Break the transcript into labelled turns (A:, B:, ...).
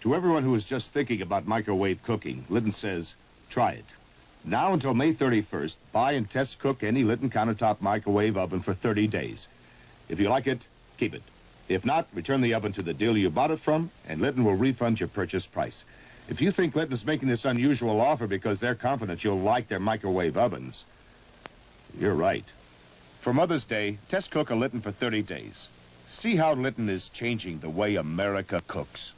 A: To everyone who is just thinking about microwave cooking, Litton says, try it. Now until May 31st, buy and test cook any Litton countertop microwave oven for 30 days. If you like it, keep it. If not, return the oven to the dealer you bought it from, and Litton will refund your purchase price. If you think Litton's making this unusual offer because they're confident you'll like their microwave ovens, you're right. For Mother's Day, test cook a Litton for 30 days. See how Litton is changing the way America cooks.